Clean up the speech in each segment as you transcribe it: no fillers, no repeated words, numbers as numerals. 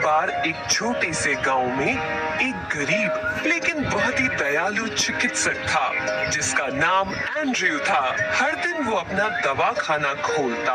बार एक छोटे से गांव में एक गरीब लेकिन बहुत ही दयालु चिकित्सक था जिसका नाम एंड्रयू था। हर दिन वो अपना दवा खाना खोलता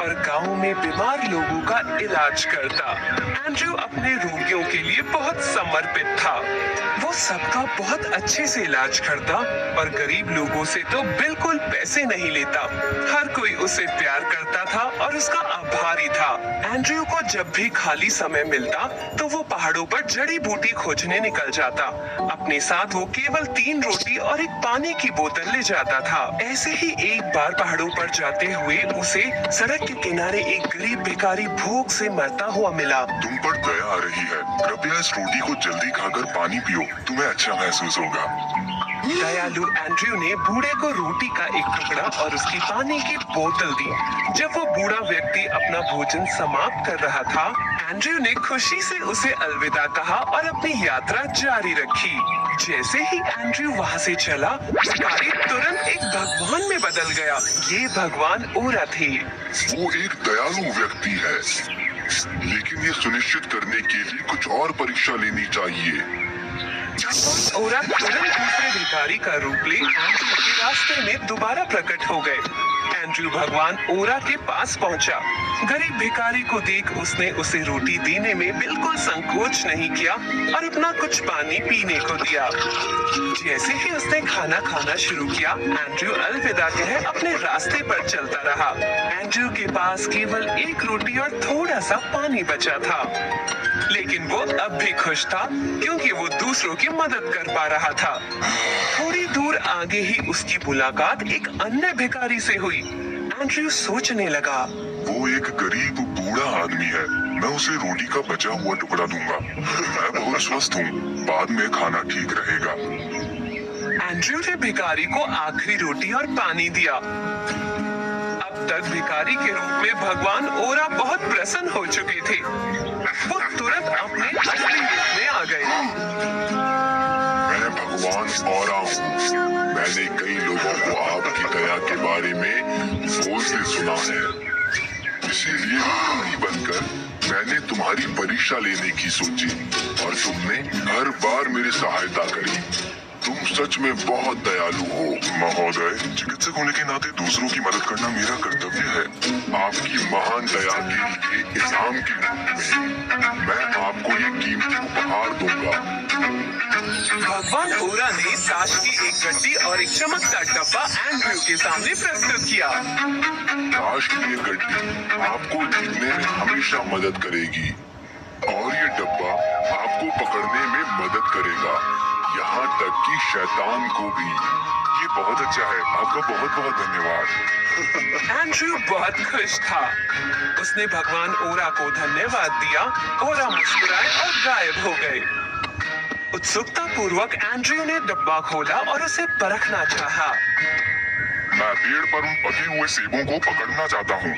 और गांव में बीमार लोगों का इलाज करता। एंड्रयू अपने रोगियों के लिए बहुत समर्पित था। वो सबका बहुत अच्छे से इलाज करता और गरीब लोगों से तो बिल्कुल पैसे नहीं लेता। हर कोई उसे प्यार करता था और उसका आभारी था। एंड्रयू को जब भी खाली समय मिलता तो वो पहाड़ों पर जड़ी बूटी खोजने निकल जाता। अपने साथ वो केवल 3 रोटी और एक पानी की बोतल ले जाता था। ऐसे ही एक बार पहाड़ों पर जाते हुए उसे सड़क के किनारे एक गरीब भिखारी भूख से मरता हुआ मिला। तुम पर दया आ रही है, कृपया इस रोटी को जल्दी खाकर पानी पियो, तुम्हें अच्छा महसूस होगा। दयालु एंड्रयू ने बूढ़े को रोटी का एक टुकड़ा और उसकी पानी की बोतल दी। जब वो बूढ़ा व्यक्ति अपना भोजन समाप्त कर रहा था, एंड्रयू ने खुशी से उसे अलविदा कहा और अपनी यात्रा जारी रखी। जैसे ही एंड्रयू वहाँ से चला, भिखारी तुरंत एक भगवान में बदल गया। ये भगवान ओरा थे। वो एक दयालु व्यक्ति है, लेकिन ये सुनिश्चित करने के लिए कुछ और परीक्षा लेनी चाहिए। ओरा तुरंत दूसरे भिखारी का रूप ले एंड्रयू के रास्ते में दोबारा प्रकट हो गए। एंड्रयू भगवान ओरा के पास पहुंचा। गरीब भिखारी को देख उसने उसे रोटी देने में बिल्कुल संकोच नहीं किया और अपना कुछ पानी पीने को दिया। जैसे ही उसने खाना खाना शुरू किया, एंड्रयू अलविदा कहे अपने रास्ते पर चलता रहा। एंड्रयू के पास केवल एक रोटी और थोड़ा सा पानी बचा था, लेकिन वो अब भी खुश था क्योंकि वो दूसरों की मदद कर पा रहा था। थोड़ी दूर आगे ही उसकी मुलाकात एक अन्य भिखारी से हुई। एंड्रयू सोचने लगा, वो एक गरीब बूढ़ा आदमी है, मैं उसे रोटी का बचा हुआ टुकड़ा दूंगा। मैं बहुत स्वस्थ हूँ, बाद में खाना ठीक रहेगा। एंड्रयू ने भिखारी को आखिरी रोटी और पानी दिया। अब तक भिखारी के रूप में भगवान ओरा बहुत प्रसन्न हो चुके थे। वो तुरंत अपने असली रूप में आ गए। मैं भगवान ओरा हूँ। मैंने कई लोगों को आपकी दया के बारे में बोलते सुना है, इसीलिए भिखारी बनकर मैंने तुम्हारी परीक्षा लेने की सोची और तुमने हर बार मेरी सहायता करी। तुम सच में बहुत दयालु हो। महोदय, चिकित्सक होने के नाते दूसरों की मदद करना मेरा कर्तव्य है। आपकी महान दया के लिए इनाम के रूप में मैं आपको ये कीमती उपहार दूंगा। भगवान ओरा ने ताश की एक गड्डी और एक चमकदार डब्बा एंड्रयू के सामने प्रस्तुत किया। ताश की ये गड्डी आपको जीतने में हमेशा मदद करेगी और ये डब्बा आपको पकड़ने में मदद करेगा, यहाँ तक कि शैतान को भी। ये बहुत अच्छा है, आपका बहुत बहुत धन्यवाद। एंड्रयू बहुत खुश था। उसने भगवान ओरा को धन्यवाद दिया। ओरा मुस्कुराए और गायब हो गए। उत्सुकता पूर्वक एंड्रयू ने डब्बा खोला और उसे परखना चाहा। मैं पेड़ पर उन पके हुए सेबों को पकड़ना चाहता हूँ।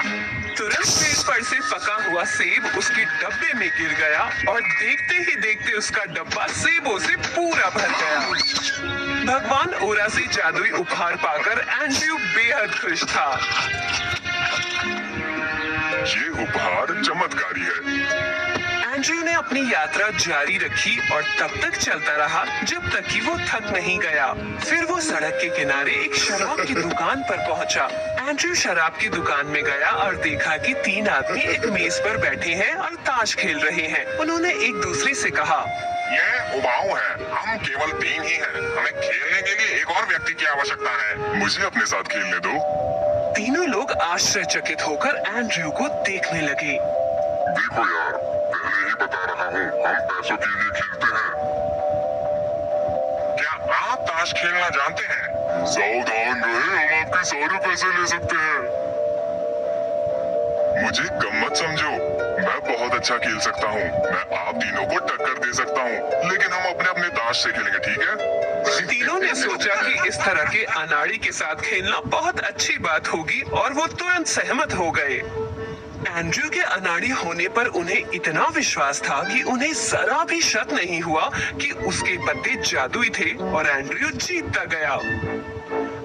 तुरंत पेड़ पर से पका हुआ सेब उसके डब्बे में गिर गया और देखते ही देखते उसका डब्बा सेबों से पूरा भर गया। भगवान ओरा से जादुई उपहार पाकर एंड्रयू बेहद खुश था। ये उपहार चमत्कारी है। एंड्रयू ने अपनी यात्रा जारी रखी और तब तक चलता रहा जब तक कि वो थक नहीं गया। फिर वो सड़क के किनारे एक शराब की दुकान पर पहुंचा। एंड्रयू शराब की दुकान में गया और देखा कि 3 आदमी एक मेज पर बैठे हैं और ताश खेल रहे हैं। उन्होंने एक दूसरे से कहा, ये उबाऊ है, हम केवल 3 ही हैं। हमें खेलने के लिए एक और व्यक्ति की आवश्यकता है। मुझे अपने साथ खेलने दो। तीनों लोग आश्चर्यचकित होकर एंड्रयू को देखने लगे। देखो यार, पहले ही बता रहा हूँ, हम पैसों के लिए खेलते हैं। क्या आप ताश खेलना जानते हैं? सावधान रहे, हम आपके सारे पैसे ले सकते हैं। मुझे कम मत समझो, मैं बहुत अच्छा खेल सकता हूँ। मैं आप तीनों को टक्कर दे सकता हूँ, लेकिन हम अपने अपने ताश से खेलेंगे, ठीक है? तीनों ने सोचा कि इस तरह के अनाड़ी के साथ खेलना बहुत अच्छी बात होगी और वो तुरंत सहमत हो गए। एंड्रयू के अनाड़ी होने पर उन्हें इतना विश्वास था कि उन्हें जरा भी शक नहीं हुआ कि उसके पत्ते जादुई थे और एंड्रयू जीतता गया।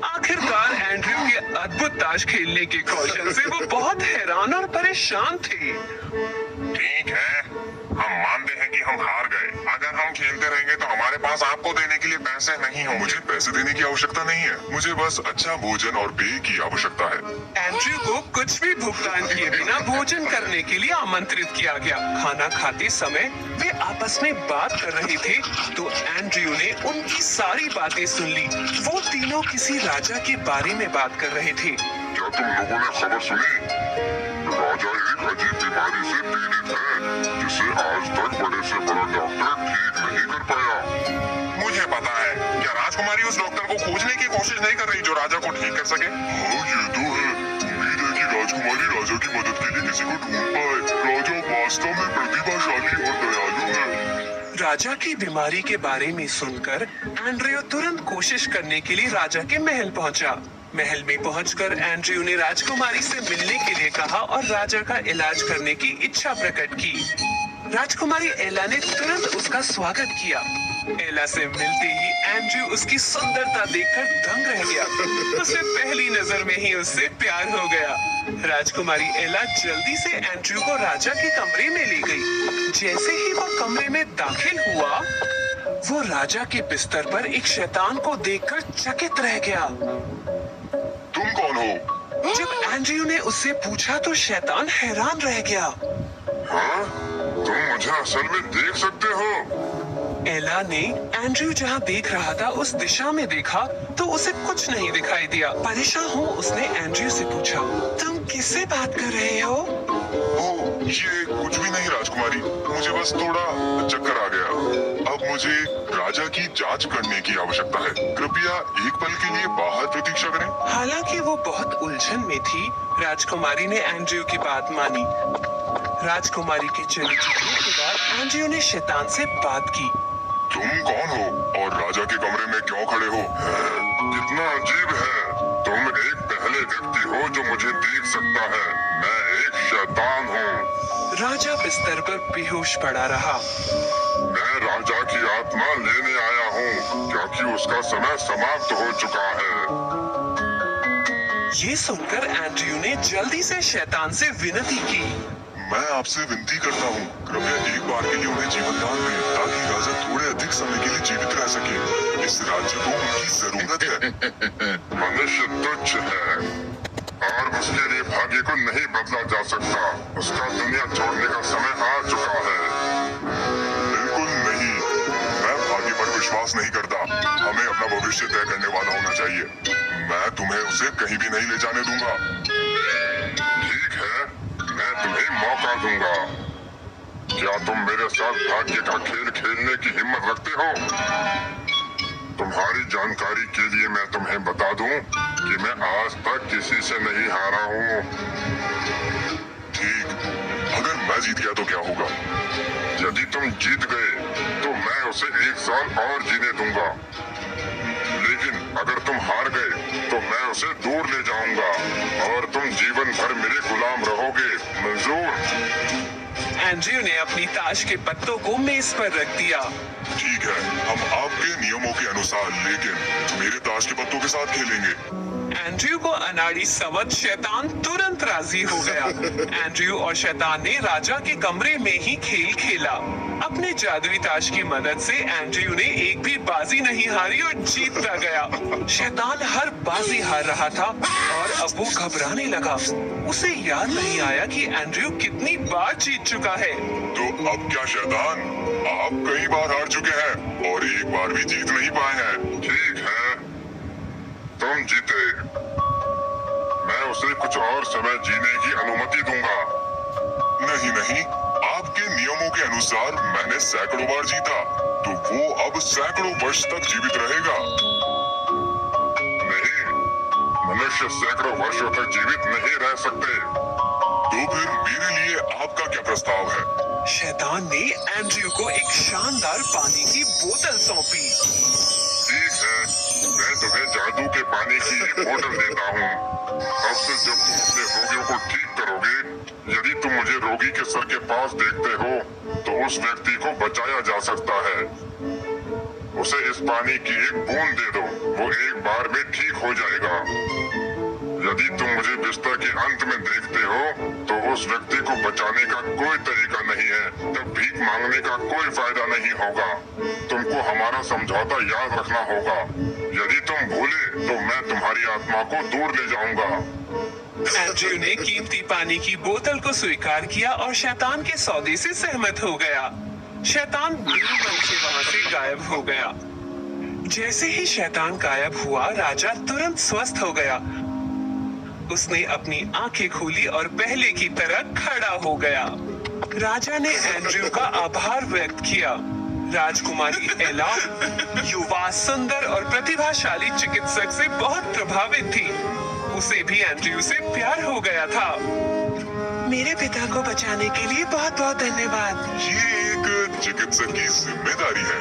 आखिरकार एंड्रयू के अद्भुत ताश खेलने के कौशल से वो बहुत हैरान और परेशान थे। ठीक है, हम हम हार गए। अगर हम खेलते रहेंगे तो हमारे पास आपको देने के लिए पैसे नहीं होंगे। मुझे पैसे देने की आवश्यकता नहीं है, मुझे बस अच्छा भोजन और पेय की आवश्यकता है। एंड्रयू को कुछ भी भुगतान किए बिना भोजन करने के लिए आमंत्रित किया गया। खाना खाते समय वे आपस में बात कर रहे थे तो एंड्रयू ने उनकी सारी बातें सुन ली। वो तीनों किसी राजा के बारे में बात कर रहे थे। क्या तुम लोगों ने खबर सुनी? राजा एक अजीब बीमारी से पीड़ित है, जिसे आज तक बड़े से बड़ा डॉक्टर ठीक नहीं कर पाया। मुझे पता है। क्या राजकुमारी उस डॉक्टर को खोजने की कोशिश नहीं कर रही जो राजा को ठीक कर सके? हाँ, ये तो है। उम्मीद है कि राजकुमारी राजा की मदद के लिए किसी को ढूंढ पाए। राजा वास्तव में प्रतिभाशाली और दयालु है। राजा की बीमारी के बारे में सुनकर एंड्रयू तुरंत कोशिश करने के लिए राजा के महल पहुंचा। महल में पहुंचकर एंड्रयू ने राजकुमारी से मिलने के लिए कहा और राजा का इलाज करने की इच्छा प्रकट की। राजकुमारी एला ने तुरंत उसका स्वागत किया। एला से मिलते ही एंड्रयू उसकी सुंदरता देखकर दंग रह गया। उसे पहली नजर में ही उससे प्यार हो गया। राजकुमारी एला जल्दी से एंड्रयू को राजा के कमरे में ले गई। जैसे ही वो कमरे में दाखिल हुआ, वो राजा के बिस्तर पर एक शैतान को देखकर चकित रह गया। तुम कौन हो? जब एंड्रयू ने उससे पूछा तो शैतान हैरान रह गया। हाँ? तुम मुझे असल में देख सकते हो? एला ने एंड्रयू जहाँ देख रहा था उस दिशा में देखा तो उसे कुछ नहीं दिखाई दिया। परेशान हो उसने एंड्रयू से पूछा, तुम किससे बात कर रहे हो? ओह, ये कुछ भी नहीं राजकुमारी, मुझे बस थोड़ा चक्कर आ गया। अब मुझे राजा की जांच करने की आवश्यकता है। कृपया एक पल के लिए बाहर प्रतीक्षा करें। हालांकि वो बहुत उलझन में थी, राजकुमारी ने एंड्रयू की बात मानी। राजकुमारी के चले जाने के बाद एंड्रयू ने शैतान से बात की। तुम कौन हो और राजा के कमरे में क्यों खड़े हो? कितना अजीब है। तुम एक पहले व्यक्ति हो जो मुझे देख सकता है। मैं एक शैतान हूँ। राजा बिस्तर पर बेहोश पड़ा रहा। मैं राजा की आत्मा लेने आया हूँ क्योंकि उसका समय समाप्त हो चुका है। ये सुनकर एंड्रयू ने जल्दी से शैतान से विनती की। मैं आपसे विनती करता हूँ, कृपया एक बार के लिए उन्हें जीवन दान दें ताकि राजा थोड़े अधिक समय के लिए जीवित रह सके। इस राज्य को उनकी जरूरत है। मनुष्य तुच्छ है और उसके लिए भाग्य को नहीं बदला जा सकता। उसका दुनिया छोड़ने का समय आ चुका है। बिल्कुल नहीं, मैं भाग्य पर विश्वास नहीं करता। हमें अपना भविष्य तय करने वाला होना चाहिए। मैं तुम्हें उसे कहीं भी नहीं ले जाने दूंगा। ठीक है, मैं तुम्हें मौका दूंगा। क्या तुम मेरे साथ भाग्य का खेल खेलने की हिम्मत रखते हो? तुम्हारी जानकारी के लिए मैं तुम्हें बता दूं कि मैं आज तक किसी से नहीं हारा हूँ। ठीक, अगर मैं जीत गया तो क्या होगा? यदि तुम जीत गए तो मैं उसे 1 साल और जीने दूंगा। लेकिन अगर तुम हार गए तो मैं उसे दूर ले जाऊंगा और तुम जीवन भर मेरे गुलाम रहोगे। मंजूर? एंड्रयू ने अपनी ताश के पत्तों को मेज पर रख दिया। ठीक है, हम आपके नियमों के अनुसार लेकिन मेरे ताश के पत्तों के साथ खेलेंगे। एंड्रयू को अनाड़ी समझ शैतान तुरंत राजी हो गया। एंड्रयू और शैतान ने राजा के कमरे में ही खेल खेला। अपने जादुई ताश की मदद से एंड्रयू ने एक भी बाजी नहीं हारी और जीतता गया। शैतान हर बाजी हार रहा था और अब वो घबराने लगा। उसे याद नहीं आया कि एंड्रयू कितनी बार जीत चुका है। तो अब क्या शैतान, आप कई बार हार चुके हैं और एक बार भी जीत नहीं पाए हैं। ठीक है, तुम जीते। मैं उसे कुछ और समय जीने की अनुमति दूंगा। नहीं नहीं, आपके नियमों के अनुसार मैंने सैकड़ों बार जीता, तो वो अब सैकड़ों वर्ष तक जीवित रहेगा। नहीं, मनुष्य सैकड़ों वर्षों तक जीवित नहीं रह सकते। तो फिर मेरे लिए आपका क्या प्रस्ताव है? शैतान ने एंड्रयू को एक शानदार पानी की बोतल सौंपी। ठीक है, मैं तुम्हें जादू के पानी की एक बोतल देता हूँ। अब से जब तुम अपने रोगियों को ठीक करोगे, यदि तुम मुझे रोगी के सर के पास देखते हो, तो उस व्यक्ति को बचाया जा सकता है। उसे इस पानी की एक बूंद दे दो, वो एक बार में ठीक हो जाएगा। यदि तुम मुझे बिस्तर के अंत में देखते हो तो उस व्यक्ति को बचाने का कोई तरीका नहीं है, तब भीख मांगने का कोई फायदा नहीं होगा। तुमको हमारा समझौता याद रखना होगा। यदि तुम भूले तो मैं तुम्हारी आत्मा को दूर ले जाऊंगा। एंड्रयू ने कीमती पानी की बोतल को स्वीकार किया और शैतान के सौदे से सहमत हो गया। शैतान बिना मन से वहाँ से गायब हो गया। जैसे ही शैतान गायब हुआ, राजा तुरंत स्वस्थ हो गया। उसने अपनी आंखें खोली और पहले की तरह खड़ा हो गया। राजा ने एंड्रयू का आभार व्यक्त किया। राजकुमारी एला युवा, सुंदर और प्रतिभाशाली चिकित्सक से बहुत प्रभावित थी। उसे भी एंड्रयू से प्यार हो गया था। मेरे पिता को बचाने के लिए बहुत बहुत धन्यवाद। ये एक चिकित्सक की जिम्मेदारी है।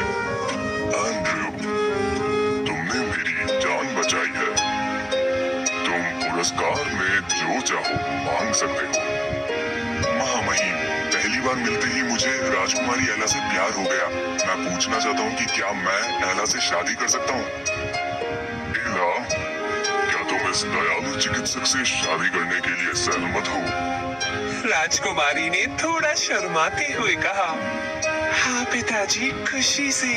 एंड्रयू, तुमने मेरी जान बचाई है। तुम पुरस्कार में जो चाहो मांग सकते हो। महामहिम, पहली बार मिलते ही मुझे राजकुमारी एला से प्यार हो गया। मैं पूछना चाहता हूँ कि क्या मैं एला से शादी कर सकता हूँ? एला, क्या तुम इस दयालु चिकित्सक से शादी करने के लिए सहमत हो? राजकुमारी ने थोड़ा शर्माते हुए कहा, हाँ पिताजी, खुशी से।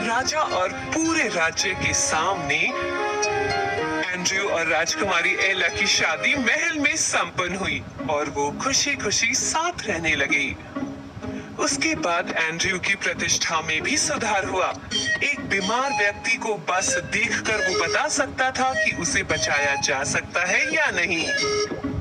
राजा और पूरे राज्य के सामने एंड्रयू और राजकुमारी एला की शादी महल में संपन्न हुई और वो खुशी खुशी साथ रहने लगे। उसके बाद एंड्रयू की प्रतिष्ठा में भी सुधार हुआ। एक बीमार व्यक्ति को बस देखकर वो बता सकता था कि उसे बचाया जा सकता है या नहीं,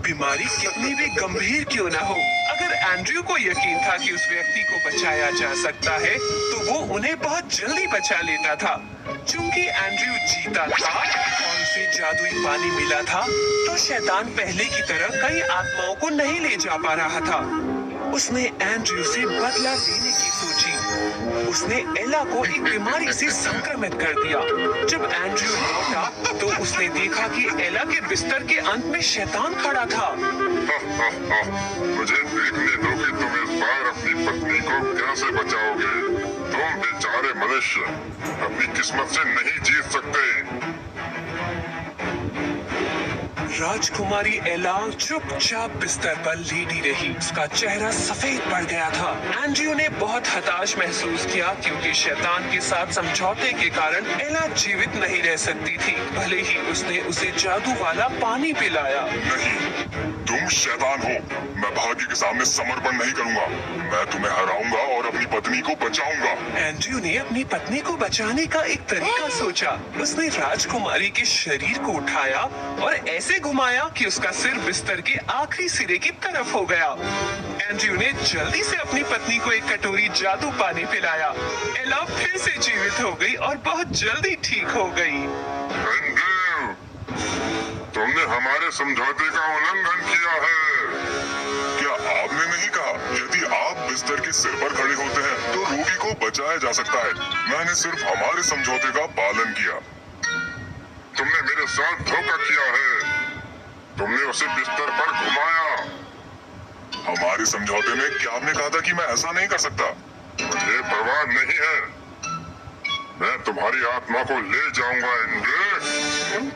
बीमारी कितनी भी गंभीर क्यों ना हो। अगर एंड्रयू को यकीन था कि उस व्यक्ति को बचाया जा सकता है तो वो उन्हें बहुत जल्दी बचा लेता था। चूंकि एंड्रयू जीता था और उसे जादुई पानी मिला था, तो शैतान पहले की तरह कई आत्माओं को नहीं ले जा पा रहा था। उसने एंड्रयू से बदला लेने की सोची। उसने एला को एक बीमारी से संक्रमित कर दिया। जब एंड्रयू लौटा तो उसने देखा कि एला के बिस्तर के अंत में शैतान खड़ा था। मुझे देखने दो कि तुम इस बार अपनी पत्नी को कैसे बचाओगे। तुम बेचारे मनुष्य अपनी किस्मत से नहीं जीत सकते। राजकुमारी एला चुपचाप बिस्तर पर लेटी रही। उसका चेहरा सफेद पड़ गया था। एंड्रयू ने बहुत हताश महसूस किया क्योंकि शैतान के साथ समझौते के कारण एला जीवित नहीं रह सकती थी, भले ही उसने उसे जादू वाला पानी पिलाया। नहीं, तुम शैतान हो। मैं भाग्य के सामने समर्पण नहीं करूंगा। मैं तुम्हें हराऊंगा और अपनी पत्नी को बचाऊंगा। एंड्रयू ने अपनी पत्नी को बचाने का एक तरीका सोचा। उसने राजकुमारी के शरीर को उठाया और ऐसे घुमाया कि उसका सिर बिस्तर के आखिरी सिरे की तरफ हो गया। एंड्रयू ने जल्दी से अपनी पत्नी को एक कटोरी जादू पानी पिलाया। एला फिर से जीवित हो गई और बहुत जल्दी ठीक हो गई। एंड्रयू, तुमने हमारे समझौते का उल्लंघन किया है। क्या आपने नहीं कहा यदि आप बिस्तर के सिर पर खड़े होते हैं तो रोगी को बचाया जा सकता है? मैंने सिर्फ हमारे समझौते का पालन किया। तुमने मेरे साथ धोखा किया है। तुमने उसे बिस्तर पर घुमाया। हमारे समझौते में क्या आपने कहा था कि मैं ऐसा नहीं कर सकता? मुझे परवाह नहीं है। मैं तुम्हारी आत्मा को ले जाऊंगा एंड्रयू।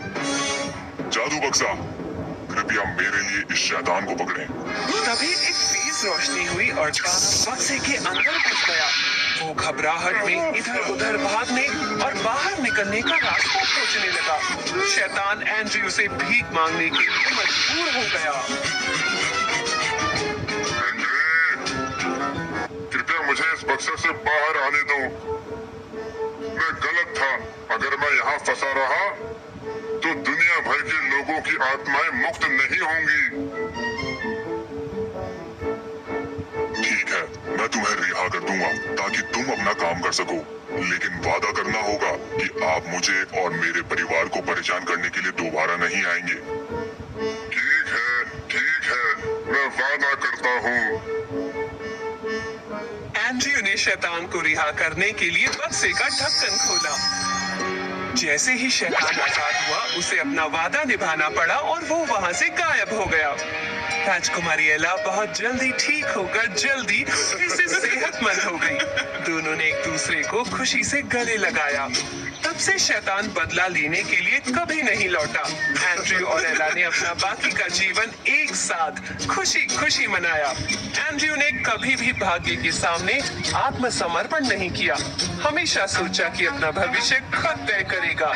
जादू बक्सा, कृपया मेरे लिए इस शैतान को पकड़ें। तभी एक तेज रोशनी हुई और जादू बक्से के अंदर घुस गया। वो घबराहट में इधर उधर भागने और बाहर निकलने का रास्ता खोजने लगा। शैतान एंड्रयू से भीख मांगने के लिए मजबूर हो गया। कृपया मुझे इस बक्से से बाहर आने दो। मैं गलत था। अगर मैं यहाँ फंसा रहा तो दुनिया भर के लोगों की आत्माएं मुक्त नहीं होंगी। ठीक है, मैं तुम्हें रिहा कर दूंगा ताकि तुम अपना काम कर सको, लेकिन वादा करना होगा कि आप मुझे और मेरे परिवार को परेशान करने के लिए दोबारा नहीं आएंगे। ठीक है, मैं वादा करता हूँ। एंड्रयू ने शैतान को रिहा करने के लिए बक्से का ढक्कन खोला। जैसे ही शैतान आजाद हुआ, उसे अपना वादा निभाना पड़ा और वो वहाँ से गायब हो गया। राजकुमारी एला बहुत जल्दी ठीक होकर जल्दी फिर से सेहतमंद हो गई। दोनों ने एक दूसरे को खुशी से गले लगाया। तब से शैतान बदला लेने के लिए कभी नहीं लौटा। एंड्रयू और एला ने अपना बाकी का जीवन एक साथ खुशी खुशी मनाया। एंड्रयू ने कभी भी भाग्य के सामने आत्मसमर्पण नहीं किया, हमेशा सोचा कि अपना भविष्य खुद तय करेगा।